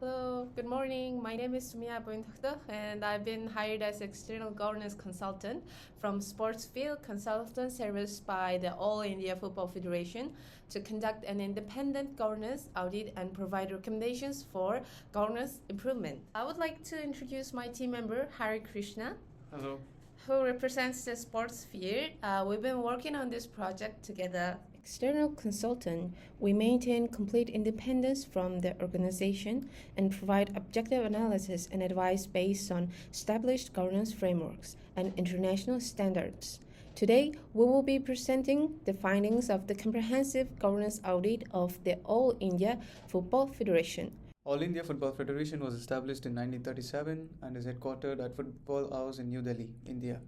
Hello, good morning. My name is Sumiya and I've been hired as external governance consultant from Sports Field Consultant Service by the All India Football Federation to conduct an independent governance audit and provide recommendations for governance improvement. I would like to introduce my team member, Harikrishna. Hello. Who represents the sports sphere. We've been working on this project together. External consultant, we maintain complete independence from the organization and provide objective analysis and advice based on established governance frameworks and international standards. Today, we will be presenting the findings of the comprehensive governance audit of the All India Football Federation. All India Football Federation was established in 1937 and is headquartered at Football House in New Delhi, India.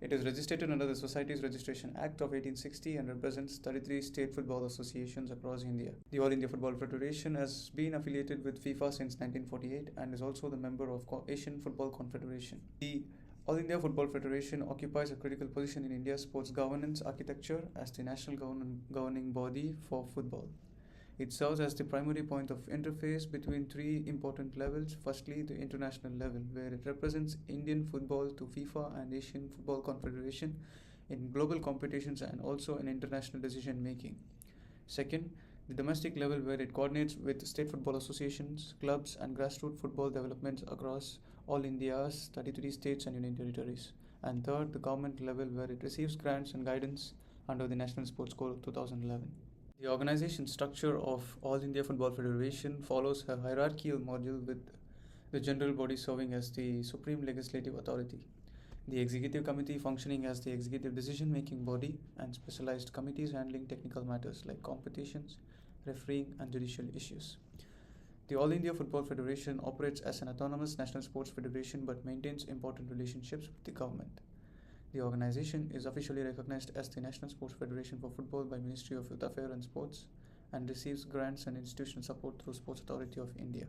It is registered under the Societies Registration Act of 1860 and represents 33 state football associations across India. The All India Football Federation has been affiliated with FIFA since 1948 and is also the member of Asian Football Confederation. The All India Football Federation occupies a critical position in India's sports governance architecture as the national governing body for football. It serves as the primary point of interface between three important levels. Firstly, the international level, where it represents Indian football to FIFA and Asian Football Confederation in global competitions and also in international decision making. Second, the domestic level, where it coordinates with state football associations, clubs, and grassroots football developments across all India's 33 states and union territories. And third, the government level, where it receives grants and guidance under the National Sports Code 2011. The organization structure of All India Football Federation follows a hierarchical model with the general body serving as the supreme legislative authority, the executive committee functioning as the executive decision-making body, and specialized committees handling technical matters like competitions, refereeing, and judicial issues. The All India Football Federation operates as an autonomous national sports federation but maintains important relationships with the government. The organization is officially recognized as the National Sports Federation for Football by Ministry of Youth Affairs and Sports and receives grants and institutional support through Sports Authority of India.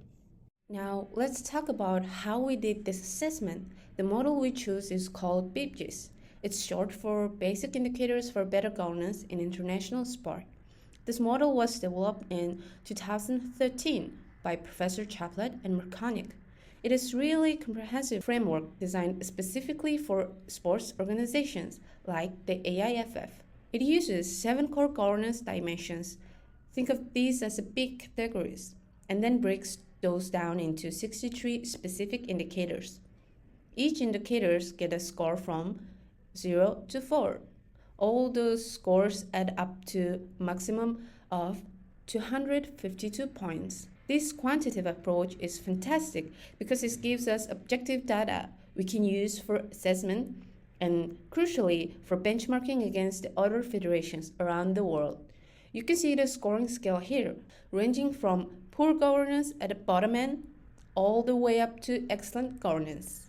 Now, let's talk about how we did this assessment. The model we choose is called BIPGIS. It's short for Basic Indicators for Better Governance in International Sport. This model was developed in 2013 by Professor Chaplet and Merconic. It is really comprehensive framework designed specifically for sports organizations like the AIFF. It uses 7 core governance dimensions. Think of these as big categories and then breaks those down into 63 specific indicators. Each indicators get a score from 0 to 4. All those scores add up to a maximum of 252 points. This quantitative approach is fantastic because it gives us objective data we can use for assessment and, crucially, for benchmarking against the other federations around the world. You can see the scoring scale here, ranging from poor governance at the bottom end all the way up to excellent governance.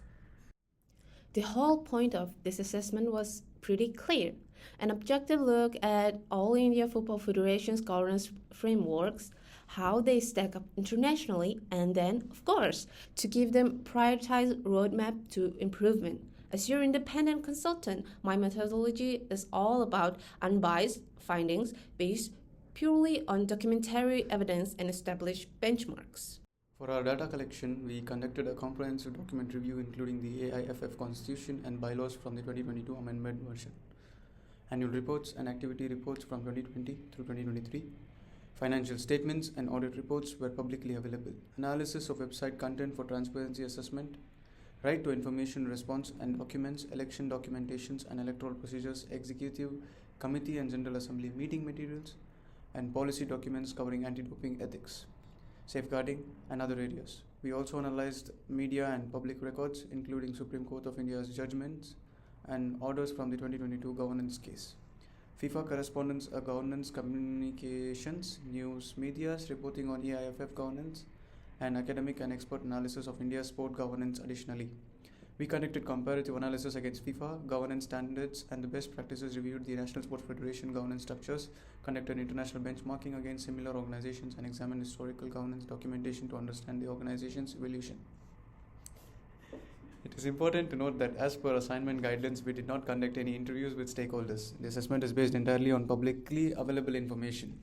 The whole point of this assessment was pretty clear. An objective look at All India Football Federation's governance frameworks, how they stack up internationally, and then, of course, to give them prioritized roadmap to improvement. As your independent consultant, my methodology is all about unbiased findings based purely on documentary evidence and established benchmarks. For our data collection, we conducted a comprehensive document review including the AIFF Constitution and bylaws from the 2022 amendment version, annual reports and activity reports from 2020 through 2023, financial statements and audit reports were publicly available, analysis of website content for transparency assessment, right to information response and documents, election documentations and electoral procedures, executive committee and general assembly meeting materials, and policy documents covering anti-doping ethics, safeguarding, and other areas. We also analyzed media and public records, including Supreme Court of India's judgments and orders from the 2022 governance case. FIFA correspondence, governance communications, news media's reporting on AIFF governance, and academic and expert analysis of India's sport governance additionally. We conducted comparative analysis against FIFA governance standards and the best practices, reviewed the National Sports Federation governance structures, conducted international benchmarking against similar organizations, and examined historical governance documentation to understand the organization's evolution. It is important to note that as per assignment guidelines, we did not conduct any interviews with stakeholders. The assessment is based entirely on publicly available information.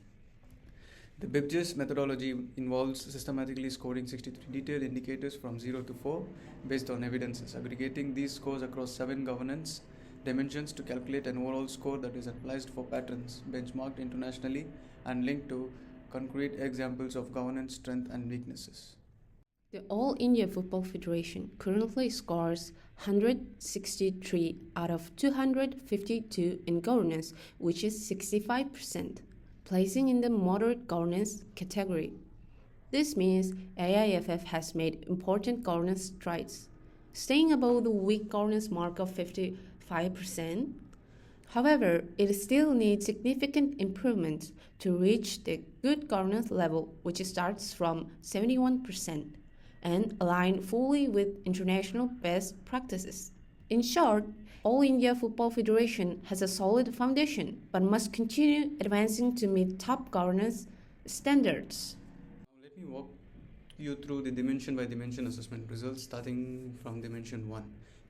The BIPGIS methodology involves systematically scoring 63 detailed indicators from 0 to 4 based on evidences, aggregating these scores across 7 governance dimensions to calculate an overall score that is analyzed for patterns, benchmarked internationally, and linked to concrete examples of governance strength and weaknesses. The All India Football Federation currently scores 163 out of 252 in governance, which is 65%, placing in the moderate governance category. This means AIFF has made important governance strides, staying above the weak governance mark of 55%. However, it still needs significant improvements to reach the good governance level, which starts from 71%, and align fully with international best practices. In short, All India Football Federation has a solid foundation but must continue advancing to meet top governance standards. Now let me walk you through the dimension by dimension assessment results starting from dimension 1.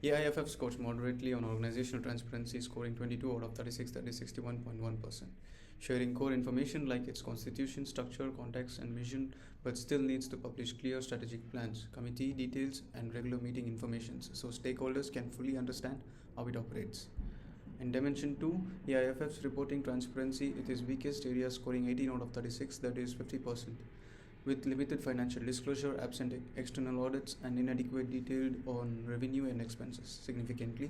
AIFF scores moderately on organizational transparency, scoring 22 out of 36, that is 61.1%. Sharing core information like its constitution, structure, context, and vision, but still needs to publish clear strategic plans, committee details, and regular meeting informations so stakeholders can fully understand how it operates. In Dimension 2, AIFF's reporting transparency, it is weakest area, scoring 18 out of 36, that is 50%. With limited financial disclosure, absent external audits, and inadequate detail on revenue and expenses, significantly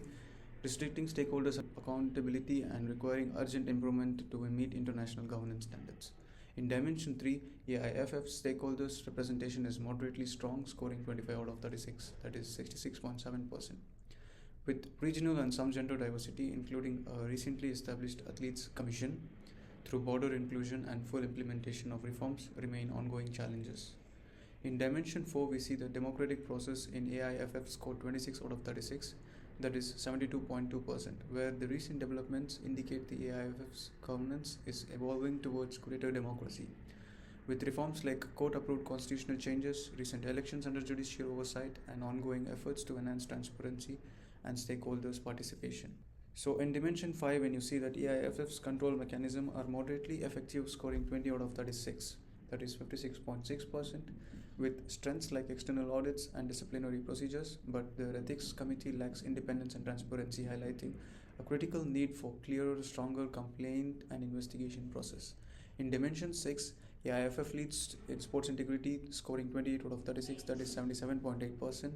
restricting stakeholders' accountability and requiring urgent improvement to meet international governance standards. In Dimension 3, AIFF's stakeholders' representation is moderately strong, scoring 25 out of 36, that is 66.7%. With regional and some gender diversity, including a recently established Athletes Commission, through border inclusion and full implementation of reforms remain ongoing challenges. In Dimension 4, we see the democratic process in AIFF scored 26 out of 36, that is 72.2%, where the recent developments indicate the AIFF's governance is evolving towards greater democracy. With reforms like court-approved constitutional changes, recent elections under judicial oversight, and ongoing efforts to enhance transparency and stakeholders' participation. So in Dimension 5, when you see that AIFF's control mechanism are moderately effective, scoring 20 out of 36, that is 56.6%, with strengths like external audits and disciplinary procedures, but their ethics committee lacks independence and transparency, highlighting a critical need for clearer, stronger complaint and investigation process. In Dimension 6, AIFF leads in sports integrity, scoring 28 out of 36, that is 77.8%,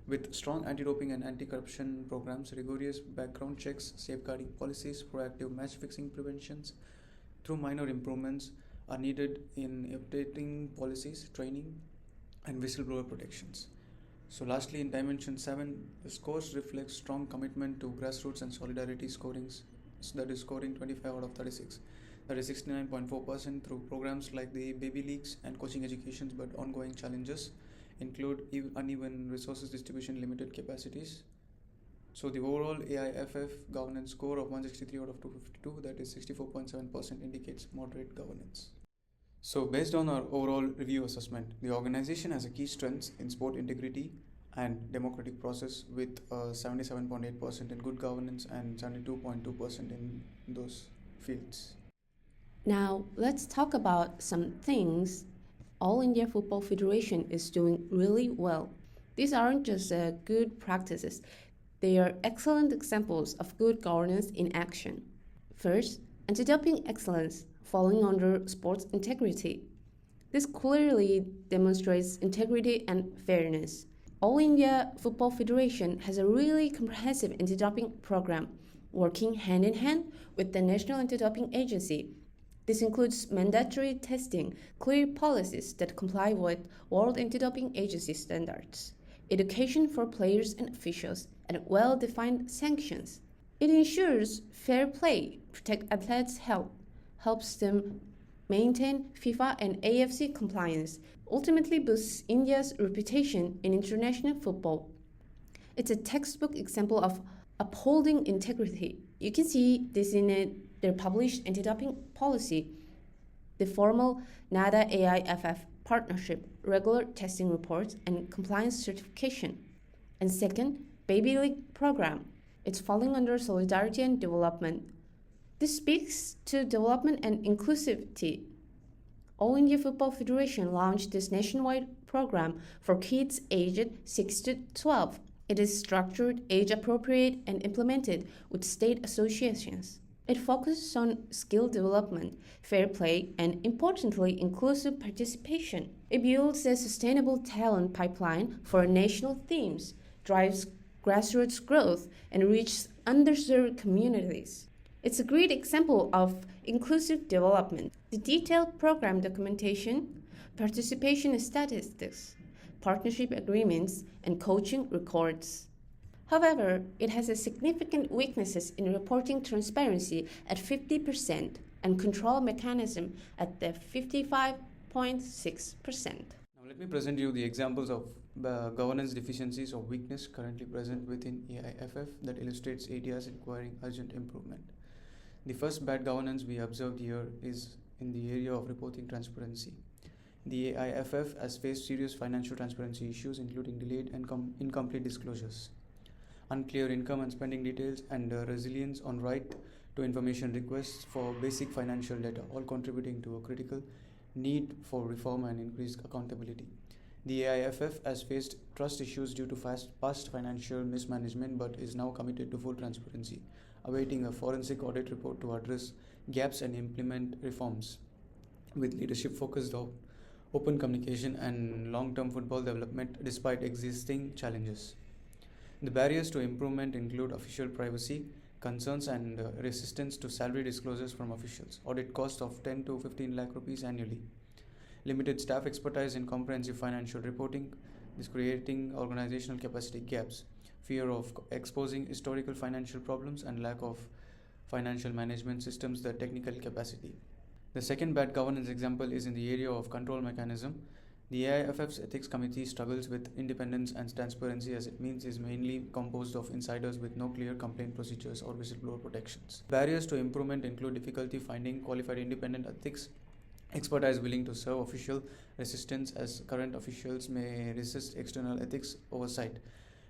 with strong anti-doping and anti-corruption programs, rigorous background checks, safeguarding policies, proactive match-fixing preventions, through minor improvements are needed in updating policies, training, and whistleblower protections. So lastly, in Dimension 7, the scores reflect strong commitment to grassroots and solidarity scorings, that is scoring 25 out of 36. That is 69.4% through programs like the baby leagues and coaching educations, but ongoing challenges include uneven resources distribution, limited capacities. So the overall AIFF governance score of 163 out of 252, that is 64.7%, indicates moderate governance. So based on our overall review assessment, the organization has a key strengths in sport integrity and democratic process, with 77.8% in good governance and 72.2% in those fields. Now, let's talk about some things All India Football Federation is doing really well. These aren't just good practices, they are excellent examples of good governance in action. First, anti-doping excellence, falling under sports integrity. This clearly demonstrates integrity and fairness. All India Football Federation has a really comprehensive anti-doping program, working hand in hand with the National Anti-Doping Agency. This includes mandatory testing, clear policies that comply with World Anti-Doping Agency standards, education for players and officials, and well-defined sanctions. It ensures fair play, protects athletes' health, helps them maintain FIFA and AFC compliance, ultimately boosts India's reputation in international football. It's a textbook example of upholding integrity. You can see this in their published anti-doping policy, the formal NADA AIFF partnership, regular testing reports, and compliance certification. And second, Baby League program. It's falling under solidarity and development. This speaks to development and inclusivity. All India Football Federation launched this nationwide program for kids aged 6 to 12. It is structured, age appropriate, and implemented with state associations. It focuses on skill development, fair play, and importantly, inclusive participation. It builds a sustainable talent pipeline for national themes, drives grassroots growth, and reaches underserved communities. It's a great example of inclusive development. The detailed program documentation, participation statistics, partnership agreements, and coaching records. However, it has a significant weaknesses in reporting transparency at 50% and control mechanism at the 55.6%. Now let me present you the examples of governance deficiencies or weakness currently present within AIFF that illustrates areas requiring urgent improvement. The first bad governance we observed here is in the area of reporting transparency. The AIFF has faced serious financial transparency issues, including delayed and incomplete disclosures, unclear income and spending details, and resilience on right to information requests for basic financial data, all contributing to a critical need for reform and increased accountability. The AIFF has faced trust issues due to past financial mismanagement but is now committed to full transparency, awaiting a forensic audit report to address gaps and implement reforms, with leadership focused on open communication and long-term football development despite existing challenges. The barriers to improvement include official privacy concerns and resistance to salary disclosures from officials, audit costs of 10 to 15 lakh rupees annually, limited staff expertise in comprehensive financial reporting, this creating organizational capacity gaps, fear of exposing historical financial problems, and lack of financial management systems, the technical capacity. The second bad governance example is in the area of control mechanism. The AIFF's Ethics Committee struggles with independence and transparency, as it means is mainly composed of insiders with no clear complaint procedures or whistleblower protections. Barriers to improvement include difficulty finding qualified independent ethics expertise willing to serve, official resistance as current officials may resist external ethics oversight,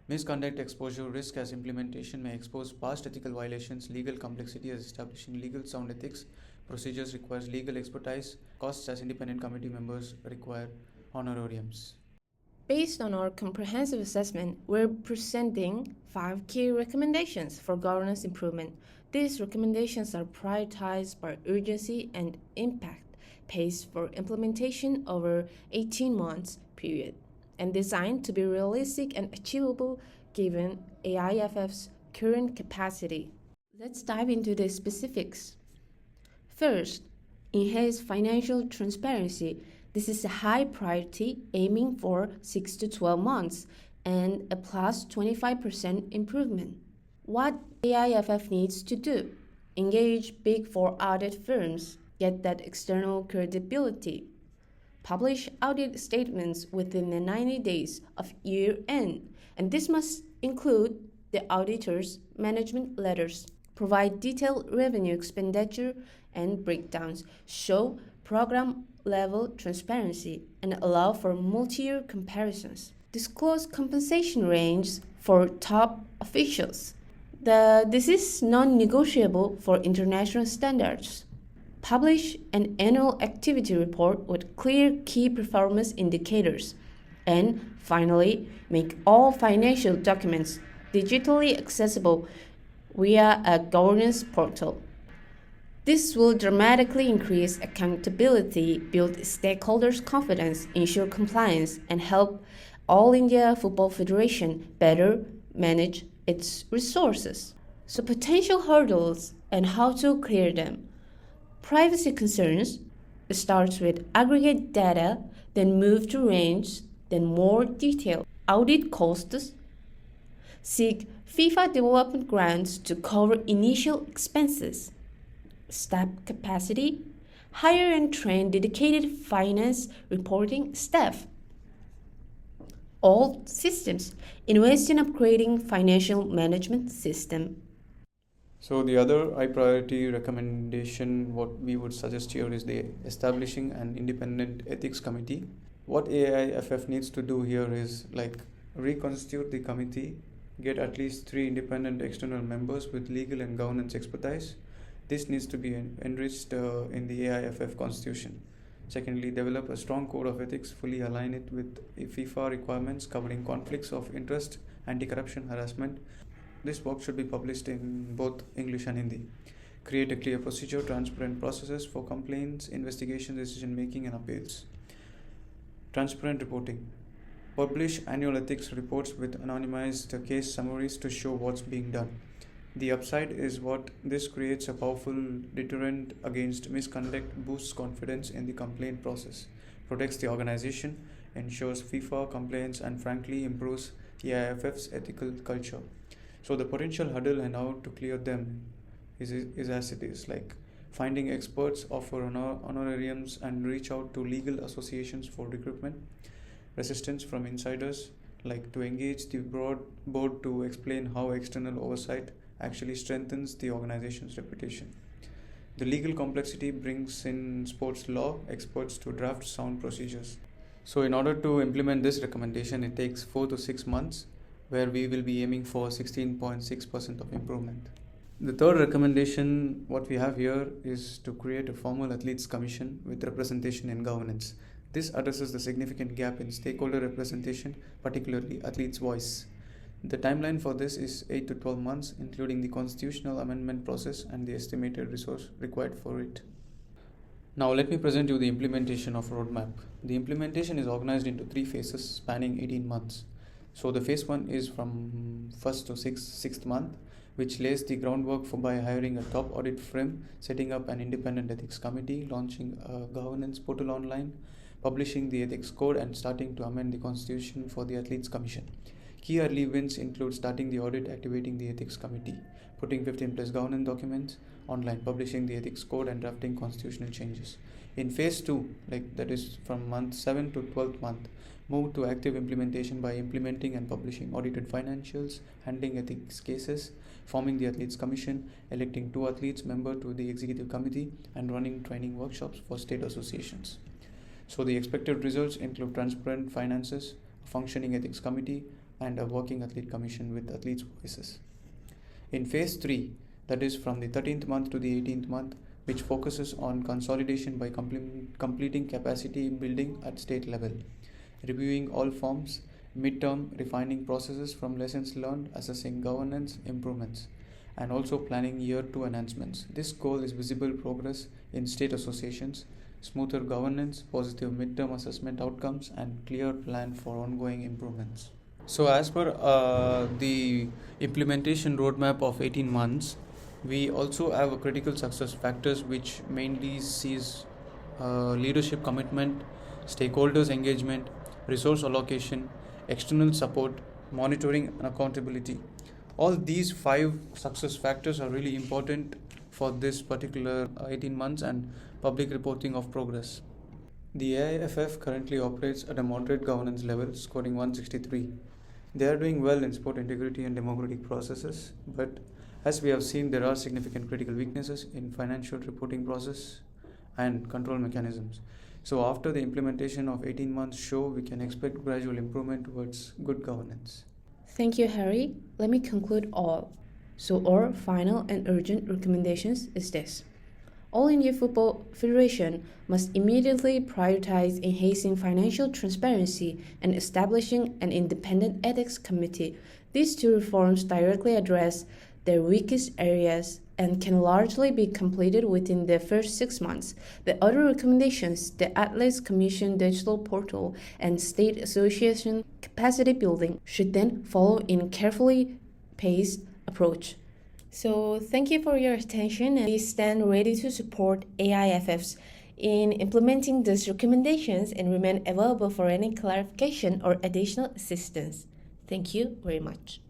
misconduct exposure risk as implementation may expose past ethical violations, legal complexity as establishing legal sound ethics procedures requires legal expertise, costs as independent committee members require honorariums. Based on our comprehensive assessment, we're presenting 5 key recommendations for governance improvement. These recommendations are prioritized by urgency and impact, paced for implementation over 18 months period, and designed to be realistic and achievable given AIFF's current capacity. Let's dive into the specifics. First, enhance financial transparency. This is a high priority, aiming for 6 to 12 months and a plus 25% improvement. What AIFF needs to do? Engage Big Four audit firms, get that external credibility. Publish audit statements within the 90 days of year end, and this must include the auditor's management letters. Provide detailed revenue expenditure and breakdowns, show program level transparency, and allow for multi-year comparisons. Disclose compensation range for top officials. This is non-negotiable for international standards. Publish an annual activity report with clear key performance indicators. And finally, make all financial documents digitally accessible via a governance portal. This will dramatically increase accountability, build stakeholders' confidence, ensure compliance, and help All India Football Federation better manage its resources. So potential hurdles and how to clear them. Privacy concerns starts with aggregate data, then move to range, then more detail. Audit costs. Seek FIFA development grants to cover initial expenses. Staff capacity. Hire and train dedicated finance reporting staff. All systems. Invest in upgrading financial management system. So the other high priority recommendation what we would suggest here is the establishing an independent ethics committee. What AIFF needs to do here is reconstitute the committee, get at least 3 independent external members with legal and governance expertise. This needs to be enriched in the AIFF constitution. Secondly, develop a strong code of ethics, fully align it with FIFA requirements covering conflicts of interest, anti-corruption, harassment. This work should be published in both English and Hindi. Create a clear procedure, transparent processes for complaints, investigation, decision making, and appeals. Transparent reporting. Publish annual ethics reports with anonymized case summaries to show what's being done. The upside is what this creates a powerful deterrent against misconduct, boosts confidence in the complaint process, protects the organization, ensures FIFA compliance, and frankly improves AIFF's ethical culture. So the potential hurdle and how to clear them is as it is, like finding experts, offer honorariums, and reach out to legal associations for recruitment. Resistance from insiders, like to engage the broad board to explain how external oversight actually strengthens the organization's reputation. The legal complexity brings in sports law experts to draft sound procedures. So in order to implement this recommendation, it takes 4 to 6 months, where we will be aiming for 16.6% of improvement. The third recommendation, what we have here, is to create a formal athletes commission with representation in governance. This addresses the significant gap in stakeholder representation, particularly athletes' voice. The timeline for this is 8 to 12 months, including the constitutional amendment process and the estimated resource required for it. Now let me present you the implementation of roadmap. The implementation is organized into 3 phases spanning 18 months. So the phase 1 is from 1st to 6th month, which lays the groundwork for by hiring a top audit firm, setting up an independent ethics committee, launching a governance portal online, publishing the ethics code, and starting to amend the constitution for the athletes commission. Key early wins include starting the audit, activating the ethics committee, putting 15 plus governance documents online, publishing the ethics code, and drafting constitutional changes. In phase 2, that is from month 7 to 12th month, move to active implementation by implementing and publishing audited financials, handling ethics cases, forming the athletes commission, electing 2 athletes member to the executive committee, and running training workshops for state associations. So the expected results include transparent finances, a functioning ethics committee, and a working athlete commission with athletes' voices. In phase 3, that is from the 13th month to the 18th month, which focuses on consolidation by completing capacity building at state level, reviewing all forms, midterm refining processes from lessons learned, assessing governance improvements, and also planning year 2 enhancements. This goal is visible progress in state associations, smoother governance, positive midterm assessment outcomes, and clear plan for ongoing improvements. So as per the implementation roadmap of 18 months, we also have a critical success factors which mainly sees leadership commitment, stakeholders engagement, resource allocation, external support, monitoring, and accountability. All these 5 success factors are really important for this particular 18 months and public reporting of progress. The AIFF currently operates at a moderate governance level, scoring 163. They are doing well in sport integrity and democratic processes, but as we have seen, there are significant critical weaknesses in financial reporting process and control mechanisms. So after the implementation of 18 months show, we can expect gradual improvement towards good governance. Thank you, Harry. Let me conclude all. So our final and urgent recommendations is this. All India Football Federation must immediately prioritize enhancing financial transparency and establishing an independent ethics committee. These 2 reforms directly address their weakest areas and can largely be completed within the first 6 months. The other recommendations, the Athletes Commission digital portal and state association capacity building, should then follow in carefully paced approach. So thank you for your attention, and we stand ready to support AIFFs in implementing these recommendations and remain available for any clarification or additional assistance. Thank you very much.